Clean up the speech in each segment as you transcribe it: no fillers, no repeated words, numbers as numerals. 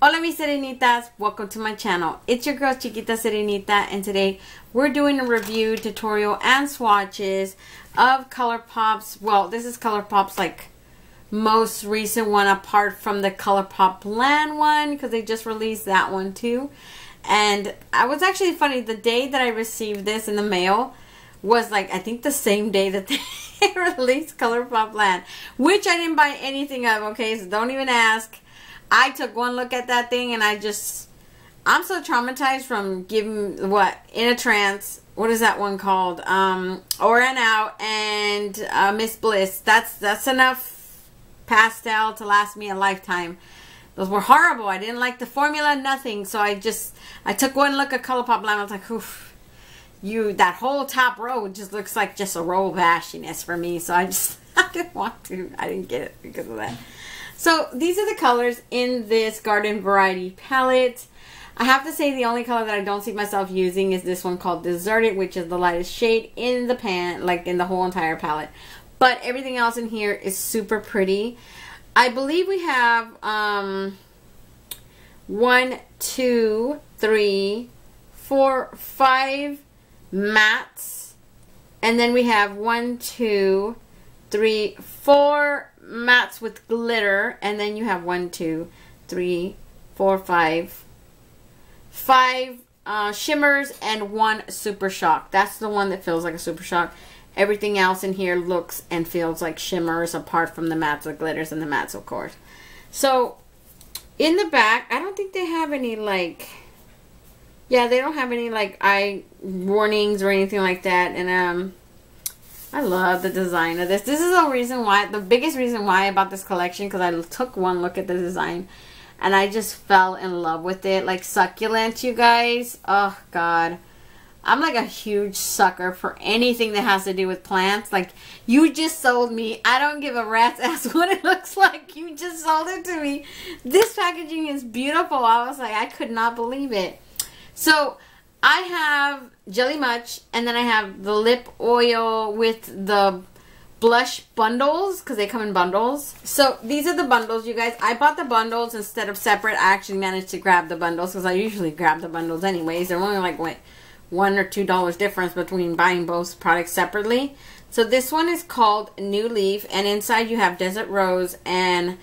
Hola mis serenitas, welcome to my channel. It's your girl Chiquita Serenita, and today we're doing a review, tutorial, and swatches of Colourpop's, well, this is Colourpop's like most recent one apart from the Colourpop Blend one, because they just released that one too. And I was actually funny, the day that I received this in the mail was like, I think the same day that they released Colourpop Blend, which I didn't buy anything of, okay, so don't even ask. I took one look at that thing and I'm so traumatized from giving, In a Trance, what is that one called? Or and Out and Miss Bliss. That's enough pastel to last me a lifetime. Those were horrible. I didn't like the formula, nothing. So I took one look at Colourpop Blend. I was like, oof, that whole top row just looks like just a row of ashiness for me. So I didn't want to. I didn't get it because of that. So these are the colors in this Garden Variety Palette. I have to say the only color that I don't see myself using is this one called Deserted, which is the lightest shade in the pan, like in the whole entire palette. But everything else in here is super pretty. I believe we have 1, 2, 3, 4, 5 mattes. And then we have 1, 2, 3, 4 mattes with glitter, and then you have 1, 2, 3, 4, 5 shimmers and 1 Super Shock. That's the one that feels like a Super Shock. Everything else in here looks and feels like shimmers, apart from the mattes, the glitters, and the mattes, of course. So in the back, I don't think they have any they don't have any eye warnings or anything like that. And I love the design of this. This is the biggest reason why I bought this collection, because I took one look at the design and I just fell in love with it. Like succulent, you guys. Oh God. I'm like a huge sucker for anything that has to do with plants. Like, you just sold me. I don't give a rat's ass what it looks like. You just sold it to me. This packaging is beautiful. I was like, I could not believe it. So I have Jelly Much, and then I have the lip oil with the blush bundles, because they come in bundles. So these are the bundles, you guys. I bought the bundles instead of separate. I actually managed to grab the bundles, because I usually grab the bundles anyways. They're only like, what, $1 or $2 difference between buying both products separately. So this one is called New Leaf, and inside you have Desert Rose and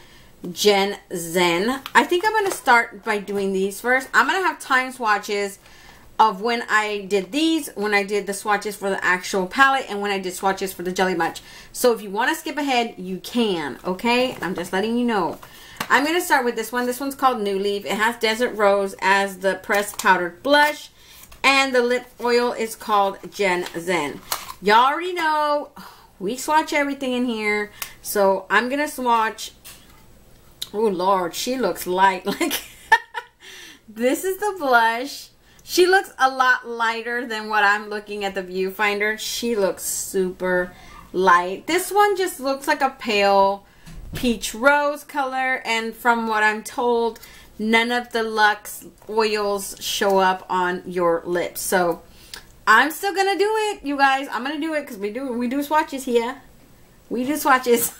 Zen. I think I'm going to start by doing these first. I'm going to have time swatches of when I did these, when I did the swatches for the actual palette, and when I did swatches for the Jelly Much. So if you want to skip ahead, you can, okay? I'm just letting you know. I'm going to start with this one. This one's called New Leaf. It has Desert Rose as the pressed powdered blush, and the lip oil is called Zen. Y'all already know we swatch everything in here. So I'm going to swatch. Oh, Lord, she looks light. Like, this is the blush. She looks a lot lighter than what I'm looking at the viewfinder. She looks super light. This one just looks like a pale peach rose color. And from what I'm told, none of the Luxe oils show up on your lips. So I'm still going to do it, you guys. I'm going to do it because we do swatches here. We do swatches.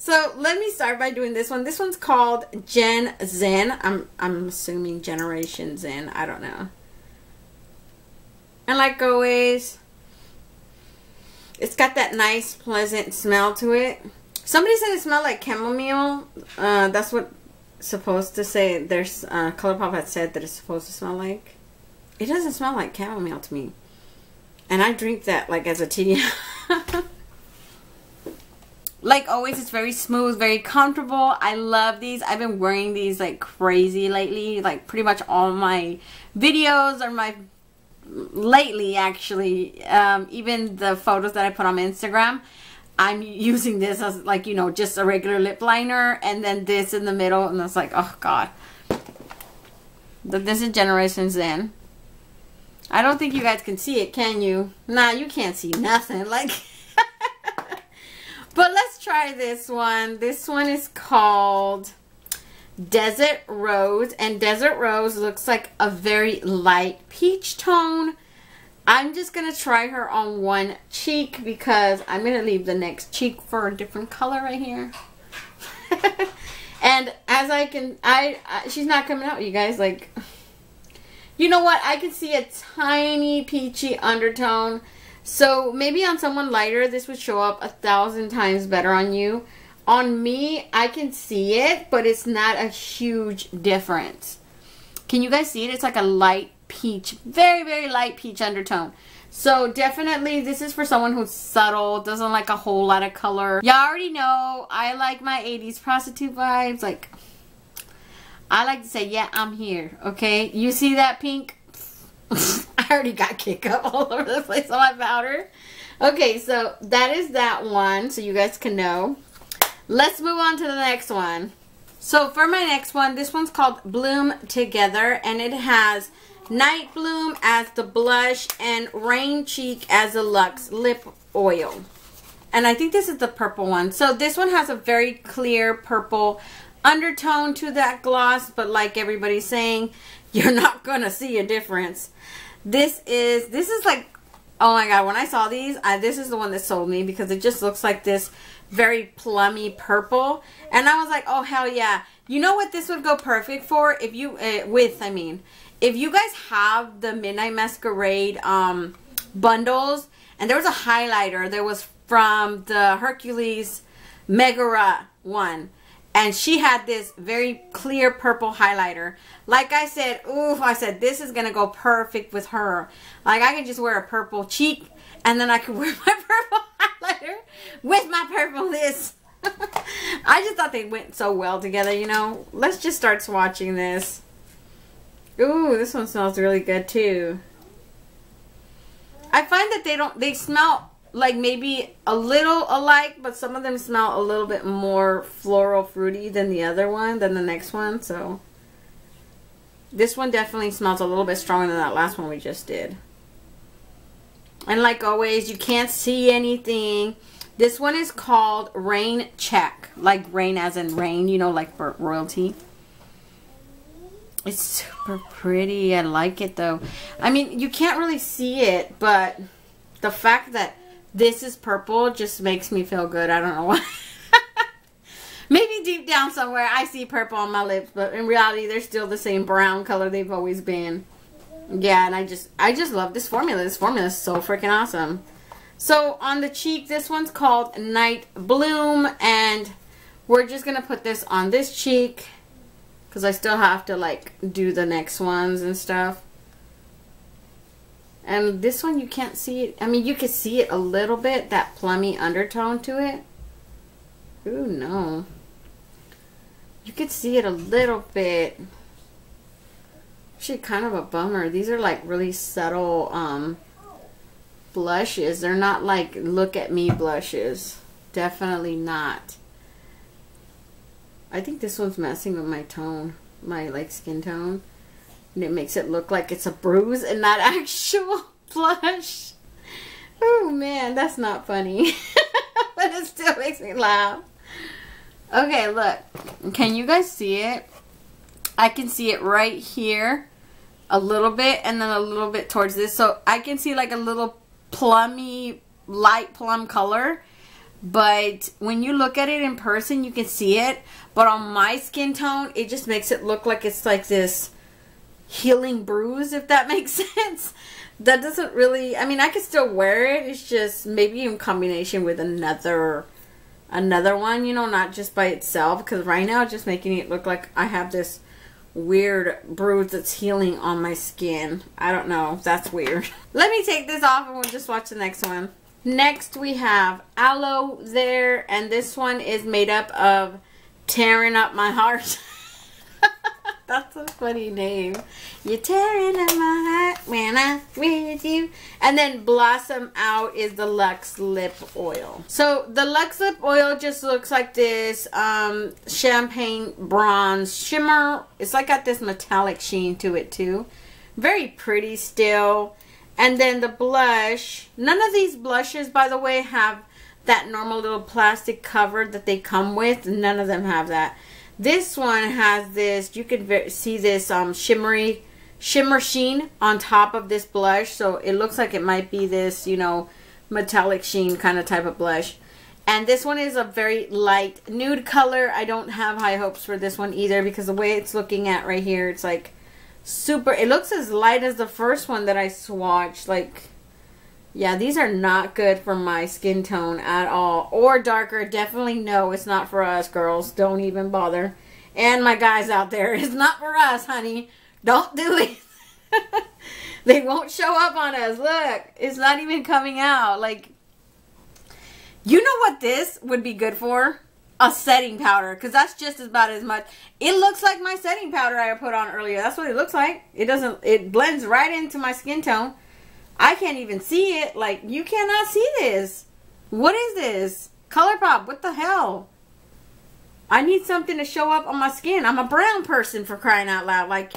So let me start by doing this one. This one's called Zen. I'm assuming Generation Zen. I don't know. And like always, it's got that nice, pleasant smell to it. Somebody said it smelled like chamomile. That's what it's supposed to say. There's Colourpop had said that it's supposed to smell like. It doesn't smell like chamomile to me. And I drink that like as a tea. Like always, it's very smooth, very comfortable. I love these. I've been wearing these like crazy lately. Like pretty much all my videos are lately actually. Even the photos that I put on Instagram, I'm using this as like, you know, just a regular lip liner. And then this in the middle. And it's like, oh God. This is Generation Zen. I don't think you guys can see it, can you? Nah, you can't see nothing. Like... But let's try this one. This one is called Desert Rose. And Desert Rose looks like a very light peach tone. I'm just going to try her on one cheek because I'm going to leave the next cheek for a different color right here. And as I can, she's not coming out, you guys. Like, you know what? I can see a tiny peachy undertone. So maybe on someone lighter, this would show up 1,000 times better on you. On me, I can see it, but it's not a huge difference. Can you guys see it? It's like a light peach, very, very light peach undertone. So definitely this is for someone who's subtle, doesn't like a whole lot of color. Y'all already know I like my 80s prostitute vibes. Like, I like to say, yeah, I'm here, okay? You see that pink? I already got kick up all over the place on my powder. Okay, so that is that one, so you guys can know. Let's move on to the next one. So for my next one, this one's called Bloom Together, and it has Night Bloom as the blush and Rain Cheek as a Luxe Lip Oil. And I think this is the purple one. So this one has a very clear purple undertone to that gloss, but like everybody's saying, you're not gonna see a difference. This is like, oh my god, when I saw these, this is the one that sold me because it just looks like this very plummy purple, and I was like, oh hell yeah. You know what this would go perfect for? If you if you guys have the Midnight Masquerade bundles, and there was a highlighter that was from the Hercules Megara one, and she had this very clear purple highlighter. Like I said, oof, I said this is gonna go perfect with her. Like, I could just wear a purple cheek, and then I could wear my purple highlighter with my purple this. I just thought they went so well together, you know. Let's just start swatching this. Ooh, this one smells really good too. I find that they smell like maybe a little alike, but some of them smell a little bit more floral fruity than the other one, than the next one. So this one definitely smells a little bit stronger than that last one we just did. And like always, you can't see anything. This one is called Rain Check, like rain as in rain, you know, like for royalty. It's super pretty. I like it though. I mean, you can't really see it, but the fact that this is purple just makes me feel good. I don't know why. Maybe deep down somewhere I see purple on my lips, but in reality they're still the same brown color they've always been. Yeah, and I just love this formula. This formula is so freaking awesome. So on the cheek, this one's called Night Bloom, and we're just gonna put this on this cheek because I still have to like do the next ones and stuff. And this one you can't see it. I mean, you can see it a little bit, that plummy undertone to it. Ooh, no. You could see it a little bit. Actually, kind of a bummer. These are like really subtle blushes. They're not like look at me blushes. Definitely not. I think this one's messing with my tone, my like skin tone, and it makes it look like it's a bruise and not actual blush. Oh man, that's not funny. But it still makes me laugh. Okay, look. Can you guys see it? I can see it right here a little bit, and then a little bit towards this. So I can see like a little plummy, light plum color. But when you look at it in person, you can see it. But on my skin tone, it just makes it look like it's like this healing bruise, if that makes sense. That doesn't really, I mean, I could still wear it. It's just maybe in combination with another one, you know, not just by itself. Because right now, it's just making it look like I have this weird bruise that's healing on my skin. I don't know. That's weird. Let me take this off and we'll just watch the next one. Next we have Aloe There, and this one is made up of Tearing Up My Heart. That's a funny name. You're tearing up my heart when I'm with you. And then Blossom Out is the Luxe Lip Oil. So the Luxe Lip Oil just looks like this champagne bronze shimmer. It's like got this metallic sheen to it too. Very pretty still. And then the blush. None of these blushes, by the way, have that normal little plastic cover that they come with. None of them have that. This one has this, you can see this shimmer sheen on top of this blush. So it looks like it might be this, you know, metallic sheen kind of type of blush. And this one is a very light nude color. I don't have high hopes for this one either because the way it's looking at right here, it's like super, it looks as light as the first one that I swatched. Like, yeah, these are not good for my skin tone at all. Or darker. Definitely no, it's not for us, girls. Don't even bother. And my guys out there, it's not for us, honey. Don't do it. They won't show up on us. Look, it's not even coming out. Like, you know what this would be good for? A setting powder, because that's just about as much. It looks like my setting powder I put on earlier. That's what it looks like. It doesn't, it blends right into my skin tone. I can't even see it. Like, you cannot see this. What is this? Colourpop, what the hell? I need something to show up on my skin. I'm a brown person, for crying out loud. Like,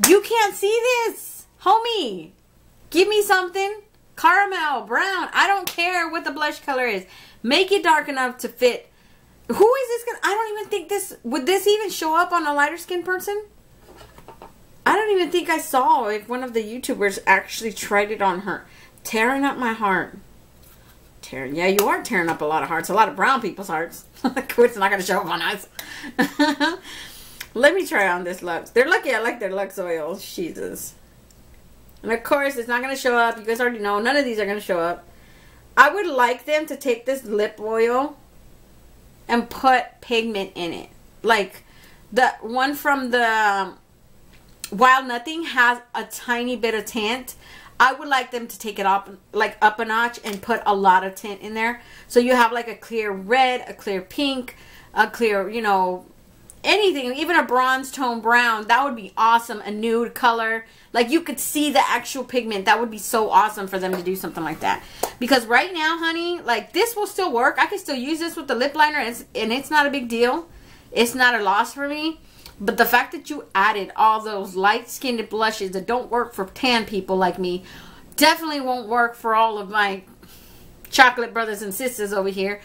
you can't see this. Homie, give me something. Caramel, brown. I don't care what the blush color is. Make it dark enough to fit. Who is this gonna, I don't even think this, would this even show up on a lighter skin person? I don't even think I saw if one of the YouTubers actually tried it on her. Tearing up my heart. Tearing, yeah, you are tearing up a lot of hearts. A lot of brown people's hearts. It's not going to show up on us. Let me try on this Lux. They're lucky I like their Lux oils. Jesus. And of course, it's not going to show up. You guys already know. None of these are going to show up. I would like them to take this lip oil and put pigment in it. Like, the one from the Wild Nothing has a tiny bit of tint. I would like them to take it up, like up a notch, and put a lot of tint in there. So you have like a clear red, a clear pink, a clear, you know, anything, even a bronze tone brown. That would be awesome. A nude color. Like, you could see the actual pigment. That would be so awesome for them to do something like that. Because right now, honey, like, this will still work. I can still use this with the lip liner, and it's not a big deal. It's not a loss for me. But the fact that you added all those light-skinned blushes that don't work for tan people like me definitely won't work for all of my chocolate brothers and sisters over here.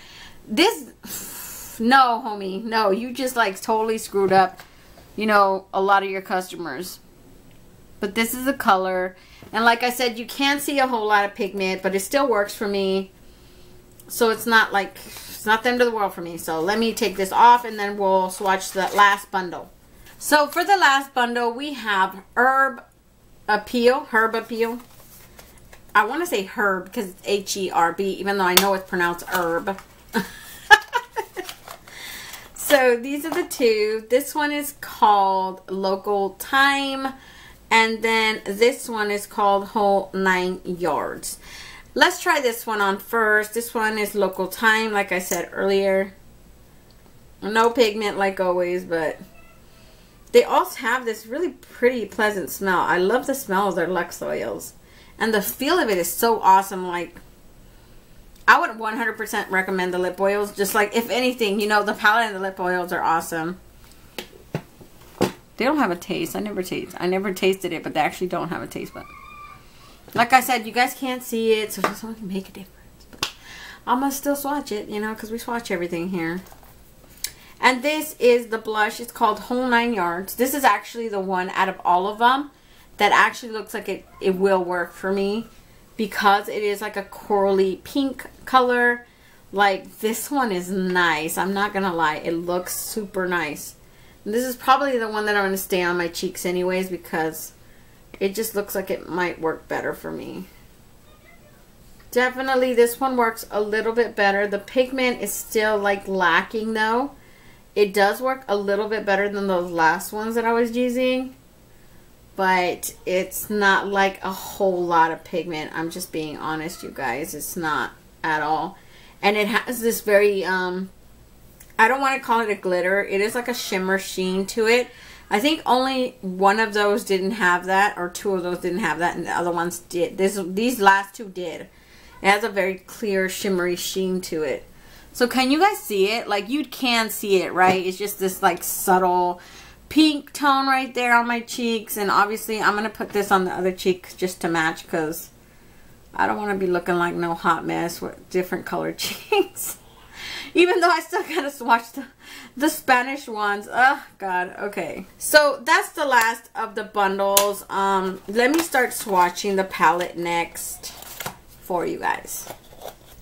This, no, homie, no. You just, like, totally screwed up, you know, a lot of your customers. But this is a color. And like I said, you can't see a whole lot of pigment, but it still works for me. So it's not like, it's not the end of the world for me. So let me take this off, and then we'll swatch the last bundle. So for the last bundle, we have Herb Appeal. I want to say herb because it's H-E-R-B, even though I know it's pronounced herb. So these are the two. This one is called Local Time, and then this one is called Whole 9 Yards. Let's try this one on first. This one is Local Time, like I said earlier. No pigment like always, but they also have this really pretty, pleasant smell. I love the smell of their Lux oils. And the feel of it is so awesome. Like, I would 100% recommend the lip oils. Just like, if anything, you know, the palette and the lip oils are awesome. They don't have a taste. I never tasted it, but they actually don't have a taste. But like I said, you guys can't see it, so it doesn't really make a difference. But I'm going to still swatch it, you know, because we swatch everything here. And this is the blush. It's called Whole 9 Yards. This is actually the one out of all of them that actually looks like it will work for me, because it is like a corally pink color. Like, this one is nice. I'm not going to lie. It looks super nice. And this is probably the one that I'm going to stay on my cheeks anyways, because it just looks like it might work better for me. Definitely this one works a little bit better. The pigment is still like lacking though. It does work a little bit better than those last ones that I was using, but it's not like a whole lot of pigment. I'm just being honest, you guys. It's not at all. And it has this very, I don't want to call it a glitter. It is like a shimmer sheen to it. I think only one of those didn't have that, or two of those didn't have that, and the other ones did. These last two did. It has a very clear shimmery sheen to it. So can you guys see it? Like, you can see it, right? It's just this like subtle pink tone right there on my cheeks. And obviously I'm going to put this on the other cheek just to match, because I don't want to be looking like no hot mess with different colored cheeks. Even though I still gotta swatch the Spanish ones. Oh God. Okay, so that's the last of the bundles. Let me start swatching the palette next for you guys.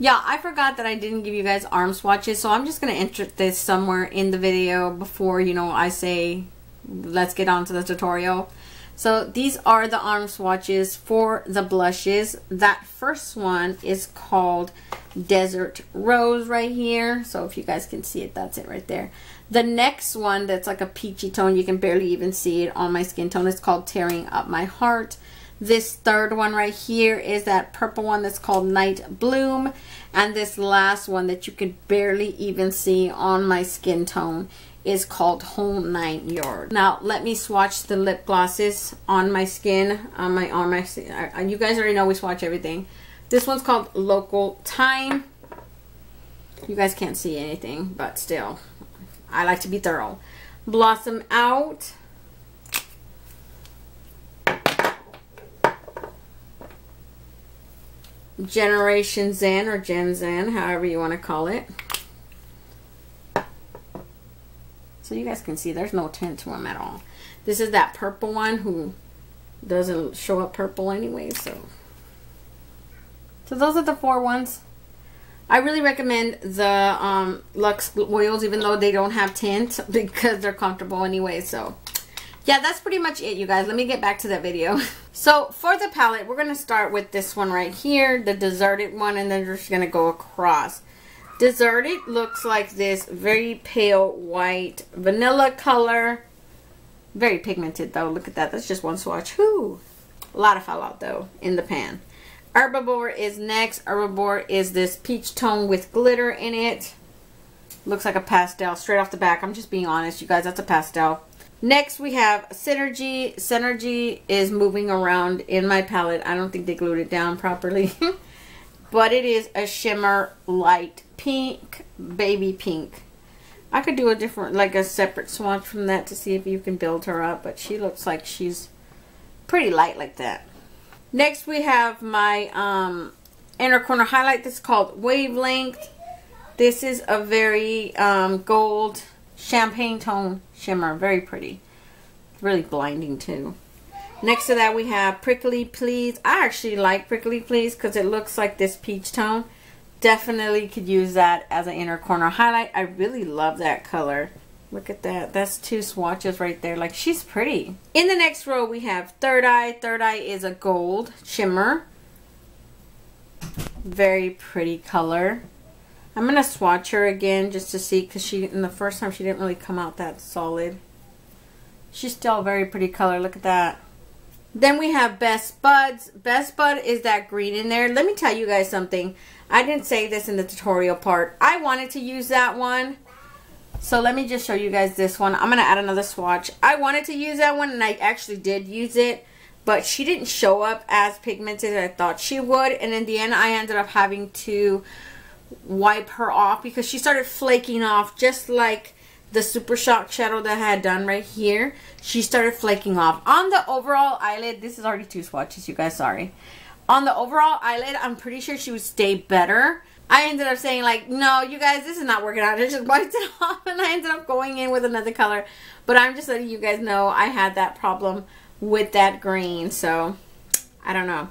Yeah, I forgot that I didn't give you guys arm swatches, so I'm just going to insert this somewhere in the video before, you know, I say let's get on to the tutorial. So these are the arm swatches for the blushes. That first one is called Desert Rose right here. So if you guys can see it, that's it right there. The next one that's like a peachy tone, you can barely even see it on my skin tone, is called Tearing Up My Heart. This third one right here is that purple one that's called Night Bloom. And this last one that you can barely even see on my skin tone is called Whole 9 Yard. Now let me swatch the lip glosses on my skin. You guys already know we swatch everything. This one's called Local Time. You guys can't see anything, but still, I like to be thorough. Blossom Out. Generation Zen, or Gen Zen, however you want to call it. So you guys can see there's no tint to them at all. This is that purple one who doesn't show up purple anyway. So those are the 4 ones. I really recommend the Luxe oils, even though they don't have tint, because they're comfortable anyway. So yeah, that's pretty much it, you guys. Let me get back to that video. So for the palette, we're going to start with this one right here, the Deserted one, and then we're just going to go across. Deserted looks like this very pale white vanilla color. Very pigmented though. Look at that. That's just one swatch. Whew. A lot of fallout though in the pan. Herbivore is next. Herbivore is this peach tone with glitter in it. Looks like a pastel straight off the back. I'm just being honest, you guys. That's a pastel. Next we have Synergy. Synergy is moving around in my palette. I don't think they glued it down properly. But it is a shimmer light pink, baby pink. I could do a different, like a separate swatch from that to see if you can build her up. But she looks like she's pretty light like that. Next we have my inner corner highlight. This is called Wavelength. This is a very gold champagne tone shimmer. Very pretty. Really blinding too. Next to that we have Prickly Please. I actually like Prickly Please because it looks like this peach tone. Definitely could use that as an inner corner highlight. I really love that color. Look at that. That's 2 swatches right there. Like, she's pretty. In the next row we have Third Eye. Third Eye is a gold shimmer. Very pretty color. I'm going to swatch her again just to see, because in the first time she didn't really come out that solid. She's still a very pretty color. Look at that. Then we have Best Buds. Best Bud is that green in there. Let me tell you guys something. I didn't say this in the tutorial part. I wanted to use that one. So let me just show you guys this one. I'm going to add another swatch. I wanted to use that one, and I actually did use it. But she didn't show up as pigmented as I thought she would. And in the end, I ended up having to wipe her off because she started flaking off, just like the Super Shock shadow that I had done right here. She started flaking off. On the overall eyelid, this is already 2 swatches, you guys, sorry. On the overall eyelid, I'm pretty sure she would stay better. I ended up saying, like, no, you guys, this is not working out. I just wiped it off, and I ended up going in with another color. But I'm just letting you guys know I had that problem with that green, so I don't know.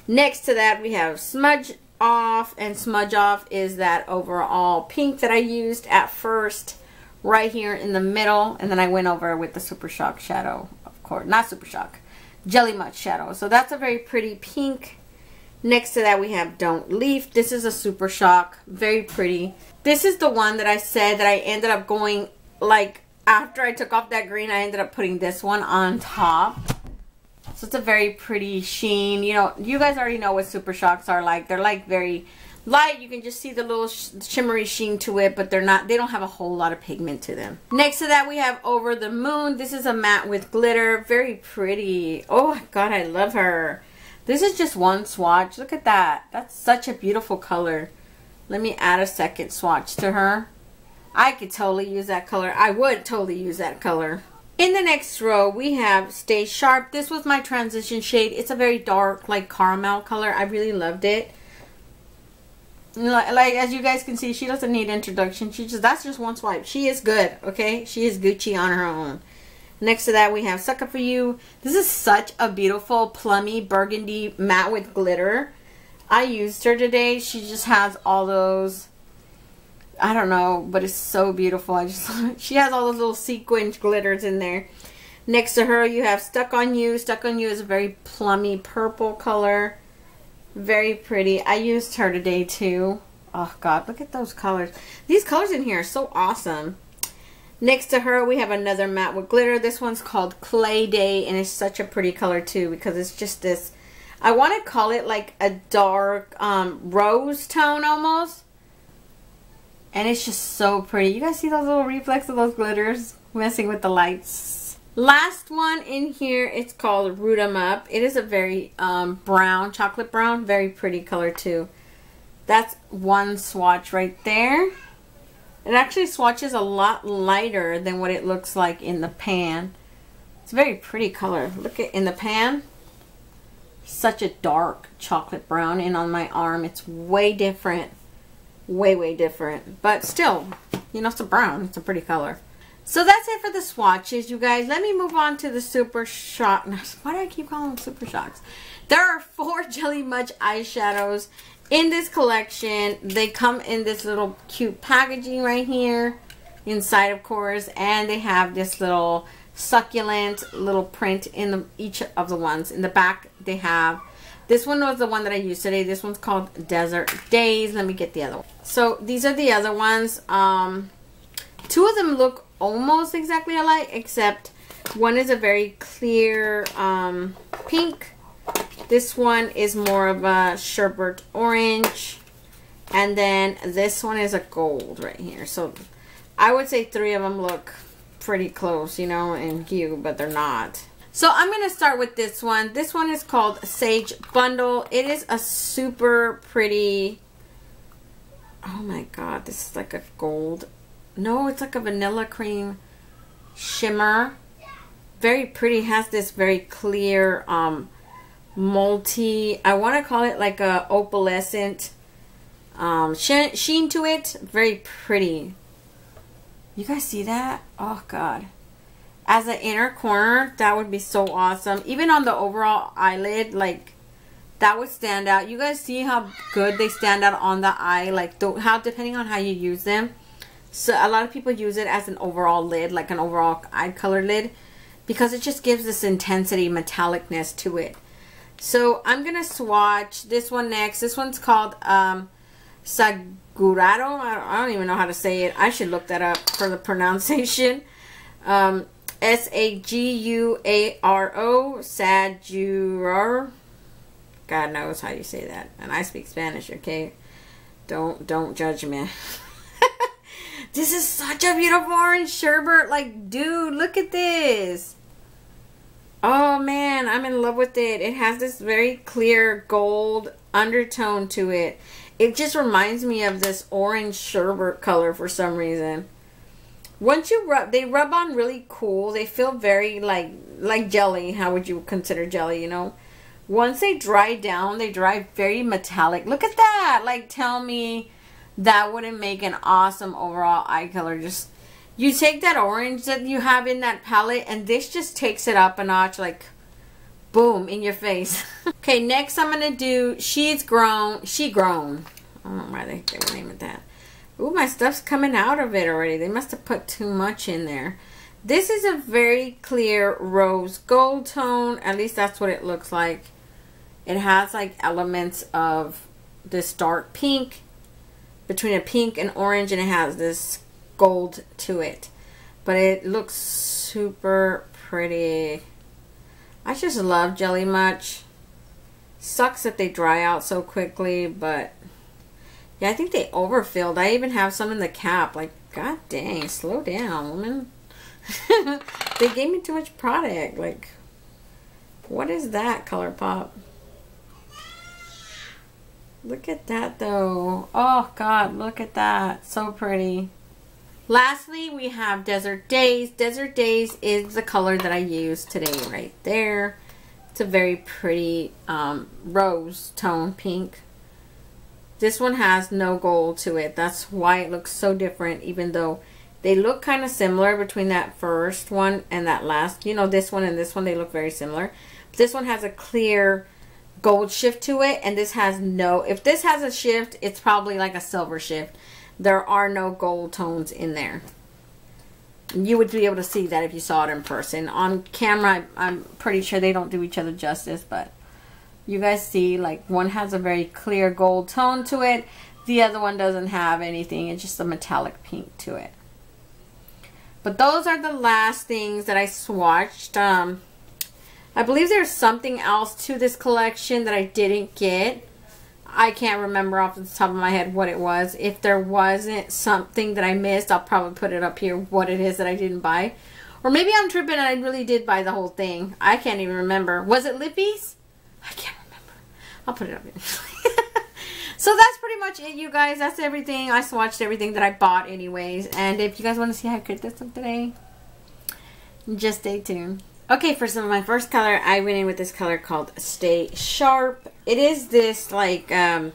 Next to that, we have Smudge Off, and Smudge Off is that overall pink that I used at first, right here in the middle, and then I went over with the Super Shock shadow, of course, not Super Shock, Jelly Much shadow. So that's a very pretty pink. Next to that we have Don't Leave. This is a Super Shock, very pretty. This is the one that I said that I ended up going, like, after I took off that green, I ended up putting this one on top. So it's a very pretty sheen. You know, you guys already know what Super Shocks are like. They're like very light. You can just see the little shimmery sheen to it, but they don't have a whole lot of pigment to them. Next to that we have Over the Moon. This is a matte with glitter. Very pretty. Oh god, I love her. This is just one swatch. Look at that. That's such a beautiful color. Let me add a second swatch to her. I could totally use that color. I would totally use that color. In the next row, we have Stay Sharp. This was my transition shade. It's a very dark, like caramel color. I really loved it. Like, as you guys can see, she doesn't need introduction. That's just one swipe. She is good, okay? She is Gucci on her own. Next to that, we have Sucker For You. This is such a beautiful plummy burgundy matte with glitter. I used her today. She just has all those, I don't know, but it's so beautiful. She has all those little sequin glitters in there. Next to her, you have Stuck on You. Stuck on You is a very plummy purple color. Very pretty. I used her today too. Oh God, look at those colors. These colors in here are so awesome. Next to her, we have another matte with glitter. This one's called Clay Day, and it's such a pretty color too because it's just this, I want to call it like a dark rose tone almost. And it's just so pretty. You guys see those little reflects of those glitters messing with the lights? Last one in here, it's called Root 'em Up. It is a very brown, chocolate brown, very pretty color too. That's one swatch right there. It actually swatches a lot lighter than what it looks like in the pan. It's a very pretty color. Look at in the pan. Such a dark chocolate brown, and on my arm it's way different. Way different. But still, you know, it's a brown. It's a pretty color. So that's it for the swatches, you guys. Let me move on to the Super Shock. Why do I keep calling them Super Shocks? There are 4 Jelly Much eyeshadows in this collection. They come in this little cute packaging right here. Inside, of course. And they have this little succulent little print in each of the ones. In the back, they have... This one was the one that I used today. This one's called Desert Days. Let me get the other one. So these are the other ones. 2 of them look almost exactly alike, except one is a very clear pink. This one is more of a sherbet orange, and then this one is a gold right here. So I would say 3 of them look pretty close, you know, in hue, but they're not. So I'm going to start with this one. This one is called Sage Bundle. It is a super pretty, oh my God, this is like a gold. No, it's like a vanilla cream shimmer. Very pretty. Has this very clear multi, I want to call it like a opalescent sheen to it. Very pretty. You guys see that? Oh God. As an inner corner, that would be so awesome. Even on the overall eyelid, like that would stand out. You guys see how good they stand out on the eye, like how depending on how you use them. So a lot of people use it as an overall lid, like an overall eye color lid, because it just gives this intensity, metallicness to it. So I'm going to swatch this one next. This one's called Saguaro. I don't even know how to say it. I should look that up for the pronunciation. S-A-G-U-A-R-O, Saguaro. God knows how you say that. And I speak Spanish, okay? Don't judge me. This is such a beautiful orange sherbet. Like, dude, look at this. Oh, man, I'm in love with it. It has this very clear gold undertone to it. It just reminds me of this orange sherbet color for some reason. Once you rub, they rub on really cool. They feel very like jelly. How would you consider jelly, you know? Once they dry down, they dry very metallic. Look at that. Like, tell me that wouldn't make an awesome overall eye color. Just, you take that orange that you have in that palette, and this just takes it up a notch, like, boom, in your face. Okay, next I'm going to do She Grown. I don't know why they would name it that. Ooh, my stuff's coming out of it already. They must have put too much in there. This is a very clear rose gold tone. At least that's what it looks like. It has like elements of this dark pink, between a pink and orange, and it has this gold to it. But it looks super pretty. I just love Jelly Much. Sucks that they dry out so quickly, but yeah, I think they overfilled. I even have some in the cap. Like, god dang, slow down, woman. They gave me too much product. Like, what is that, Colourpop? Look at that though. Oh god, look at that. So pretty. Lastly, we have Desert Days. Desert Days is the color that I used today right there. It's a very pretty rose tone pink. This one has no gold to it. That's why it looks so different, even though they look kind of similar between that first one and that last. You know, this one and this one, they look very similar. This one has a clear gold shift to it, and this has no. If this has a shift, it's probably like a silver shift. There are no gold tones in there. You would be able to see that if you saw it in person. On camera, I'm pretty sure they don't do each other justice, but you guys see, like, one has a very clear gold tone to it. The other one doesn't have anything. It's just a metallic pink to it. But those are the last things that I swatched. I believe there's something else to this collection that I didn't get. I can't remember off the top of my head what it was. If there wasn't something that I missed, I'll probably put it up here what it is that I didn't buy. Or maybe I'm tripping and I really did buy the whole thing. I can't even remember. Was it lippies? I can't remember. I'll put it up here. So that's pretty much it, you guys. That's everything. I swatched everything that I bought anyways. And if you guys want to see how I create this up today, just stay tuned. Okay, for some of my first color, I went in with this color called Stay Sharp. It is this, like, I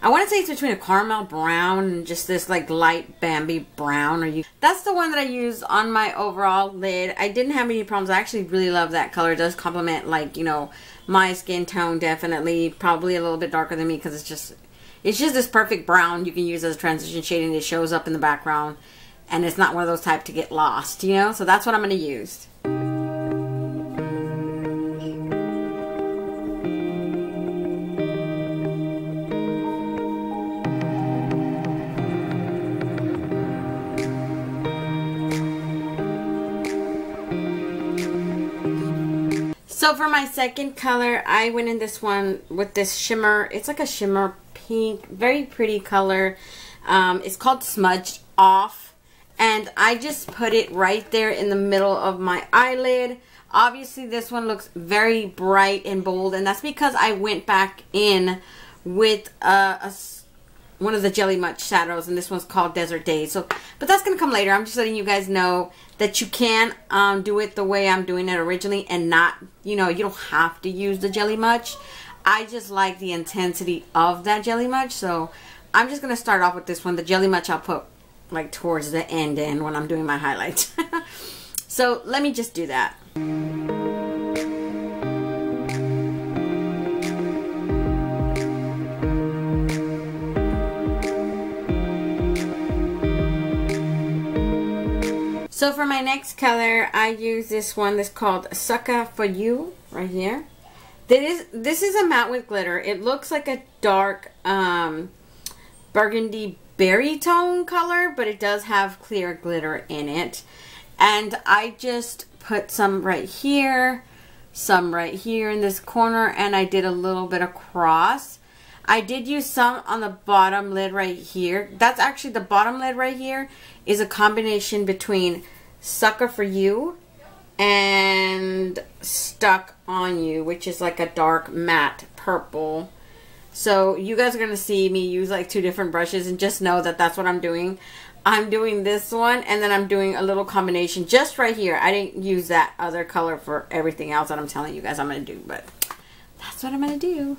want to say it's between a caramel brown and just this, like, light Bambi brown. That's the one that I used on my overall lid. I didn't have any problems. I actually really love that color. It does complement, like, you know, my skin tone, definitely. Probably a little bit darker than me because it's just this perfect brown you can use as a transition shade, and it shows up in the background. And it's not one of those type to get lost, you know? So that's what I'm going to use. So for my second color, I went in this one with this shimmer. It's like a shimmer pink, very pretty color. It's called Smudged Off, and I just put it right there in the middle of my eyelid. Obviously this one looks very bright and bold, and that's because I went back in with one of the Jelly Much shadows, and this one's called Desert Days. So, but that's gonna come later. I'm just letting you guys know that you can do it the way I'm doing it originally, and not, you know, you don't have to use the Jelly Much. I just like the intensity of that Jelly Much, so I'm just gonna start off with this one. The Jelly Much I'll put like towards the end when I'm doing my highlights. So let me just do that. So for my next color, I use this one that's called Sucker for You, right here. This is a matte with glitter. It looks like a dark burgundy berry tone color, but it does have clear glitter in it. And I just put some right here, some right here in this corner, and I did a little bit across. I did use some on the bottom lid right here. That's actually the bottom lid right here is a combination between Sucker for You and Stuck on You, which is like a dark matte purple. So you guys are going to see me use like two different brushes, and just know that that's what I'm doing. I'm doing this one, and then I'm doing a little combination just right here. I didn't use that other color for everything else that I'm telling you guys I'm going to do, but that's what I'm going to do.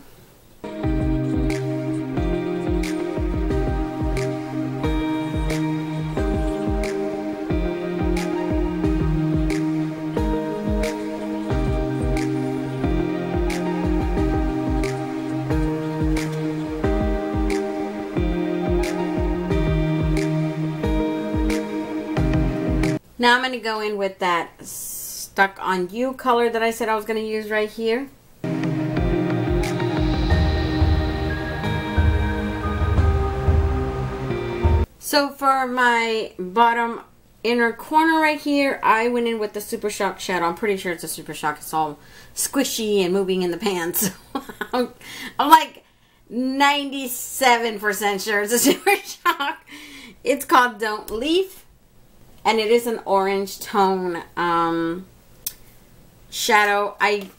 Now I'm going to go in with that Stuck on You color that I said I was going to use right here. So for my bottom inner corner right here, I went in with the Super Shock shadow. I'm pretty sure it's a Super Shock. It's all squishy and moving in the pants. I'm like 97% sure it's a Super Shock. It's called Don't Leave. And it is an orange tone shadow. I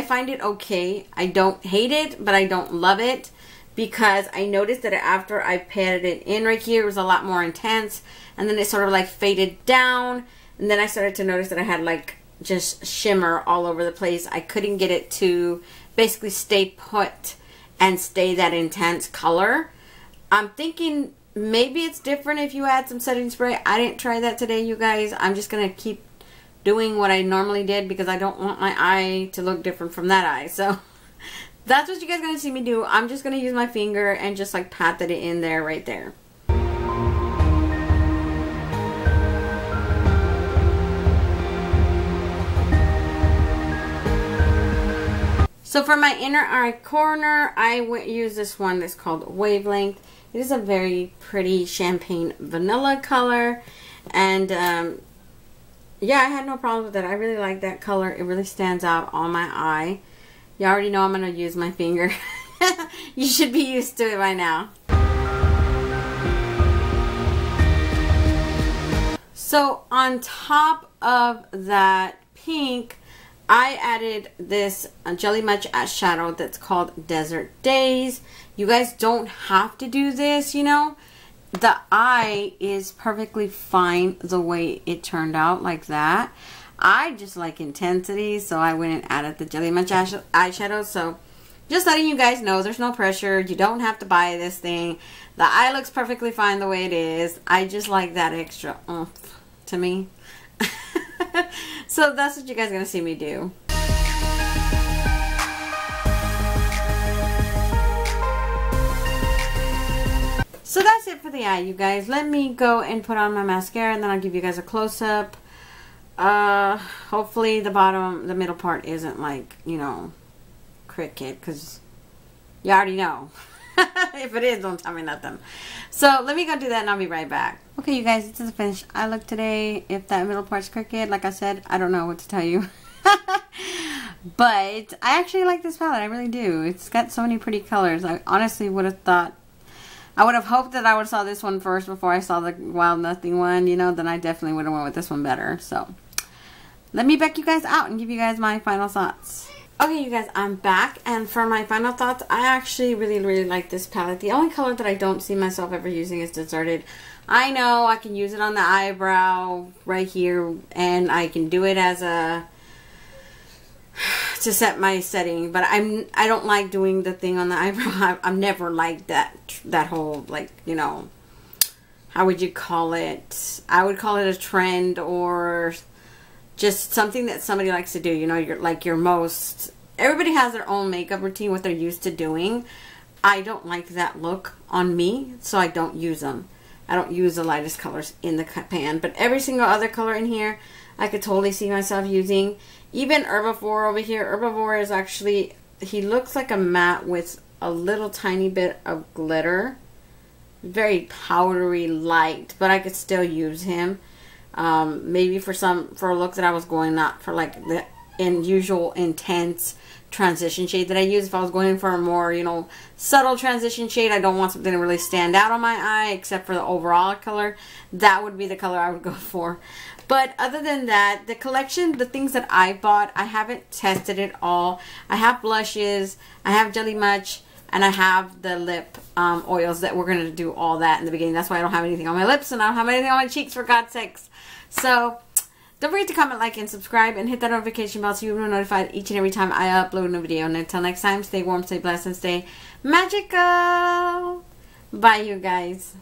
find it okay. I don't hate it, but I don't love it, because I noticed that after I patted it in right here, it was a lot more intense, and then it sort of like faded down, and then I started to notice that I had like just shimmer all over the place. I couldn't get it to basically stay put and stay that intense color. I'm thinking maybe it's different if you add some setting spray. I didn't try that today, you guys. I'm just going to keep doing what I normally did, because I don't want my eye to look different from that eye. So That's what you guys are going to see me do. I'm just going to use my finger and just like pat it in there, right there. So for my inner eye corner, I use this one that's called Wavelength. It is a very pretty champagne vanilla color. And yeah, I had no problem with it. I really like that color. It really stands out on my eye. You already know I'm going to use my finger. You should be used to it by now. So on top of that pink, I added this Jelly Much eyeshadow that's called Desert Days. You guys don't have to do this, you know. The eye is perfectly fine the way it turned out, like that. I just like intensity, so I went and added the Jelly Much eyeshadow. So just letting you guys know, there's no pressure. You don't have to buy this thing. The eye looks perfectly fine the way it is. I just like that extra oomph to me. So that's what you guys are going to see me do. So that's it for the eye, you guys. Let me go and put on my mascara, and then I'll give you guys a close-up. Hopefully the middle part isn't like, you know, cricket, because you already know. If it is, don't tell me nothing. So let me go do that and I'll be right back. Okay, you guys, this is the finished eye look today. If that middle part's crooked, like I said, I don't know what to tell you. But I actually like this palette. I really do. It's got so many pretty colors. I honestly would have thought, I would have hoped that I would have saw this one first before I saw the Wild Nothing one, you know. Then I definitely would have went with this one better. So let me back you guys out and give you guys my final thoughts. Okay, you guys, I'm back, and for my final thoughts, I actually really like this palette. The only color that I don't see myself ever using is Deserted. I know I can use it on the eyebrow right here, and I can do it as a to set my setting, but I don't like doing the thing on the eyebrow. I've never liked that whole, like, you know, how would you call it? I would call it a trend, or just something that somebody likes to do. You know, everybody has their own makeup routine, what they're used to doing. I don't like that look on me, so I don't use them. I don't use the lightest colors in the pan, but every single other color in here, I could totally see myself using. Even Herbivore over here. Herbivore is actually, he looks like a matte with a little tiny bit of glitter. Very powdery light, but I could still use him. Maybe for a look that I was going, not for like the usual intense transition shade that I use. If I was going for a more, you know, subtle transition shade, I don't want something to really stand out on my eye except for the overall color. That would be the color I would go for. But other than that, the collection, the things that I bought, I haven't tested it all. I have blushes, I have Jelly Much, and I have the lip oils that we're going to do all that in the beginning. That's why I don't have anything on my lips and I don't have anything on my cheeks, for God's sakes. So don't forget to comment, like, and subscribe, and hit that notification bell so you'll be notified each and every time I upload a new video. And until next time, stay warm, stay blessed, and stay magical. Bye, you guys.